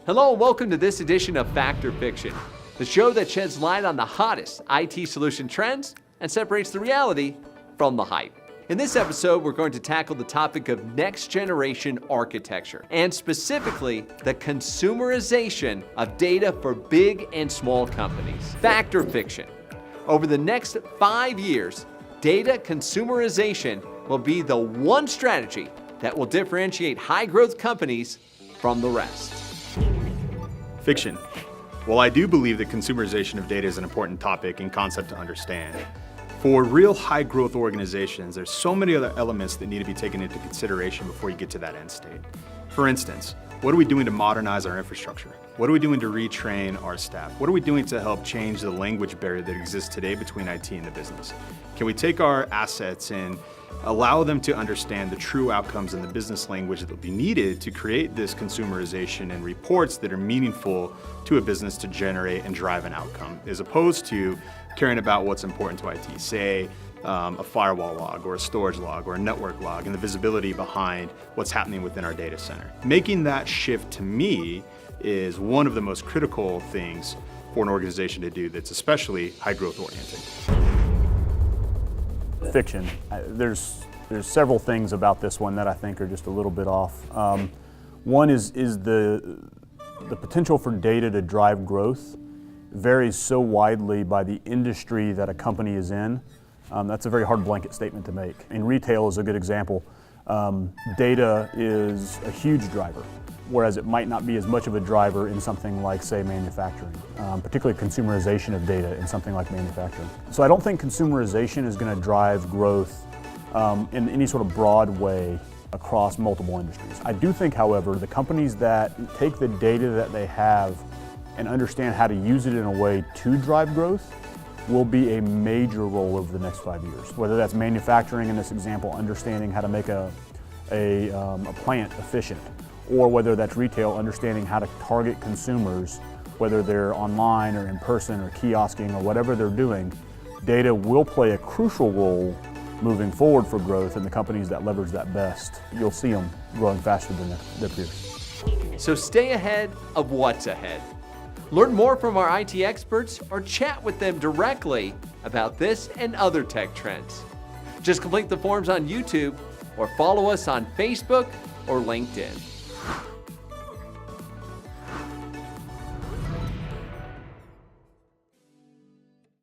Hello and welcome to this edition of Fact or Fiction, the show that sheds light on the hottest IT solution trends and separates the reality from the hype. In this episode, we're going to tackle the topic of next generation architecture, and specifically the consumerization of data for big and small companies. Fact or fiction? Over the next 5 years, data consumerization will be the one strategy that will differentiate high-growth companies from the rest. Fiction. While I do believe that consumerization of data is an important topic and concept to understand, for real high-growth organizations, there's so many other elements that need to be taken into consideration before you get to that end state. For instance, what are we doing to modernize our infrastructure? What are we doing to retrain our staff? What are we doing to help change the language barrier that exists today between IT and the business? Can we take our assets and allow them to understand the true outcomes in the business language that will be needed to create this consumerization and reports that are meaningful to a business to generate and drive an outcome, as opposed to caring about what's important to IT, say a firewall log or a storage log or a network log and the visibility behind what's happening within our data center. Making that shift, to me, is one of the most critical things for an organization to do that's especially high growth oriented. Fiction. There's several things about this one that I think are just a little bit off. One is the potential for data to drive growth varies so widely by the industry that a company is in. That's a very hard blanket statement to make. And retail is a good example. Data is a huge driver, whereas it might not be as much of a driver in something like, say, manufacturing, particularly consumerization of data in something like manufacturing. So I don't think consumerization is going to drive growth in any sort of broad way across multiple industries. I do think, however, the companies that take the data that they have and understand how to use it in a way to drive growth will be a major role over the next 5 years. Whether that's manufacturing, in this example, understanding how to make a plant efficient, or whether that's retail, understanding how to target consumers, whether they're online or in person or kiosking or whatever they're doing. Data will play a crucial role moving forward for growth, and the companies that leverage that best, you'll see them growing faster than their peers. So stay ahead of what's ahead. Learn more from our IT experts or chat with them directly about this and other tech trends. Just complete the forms on YouTube or follow us on Facebook or LinkedIn.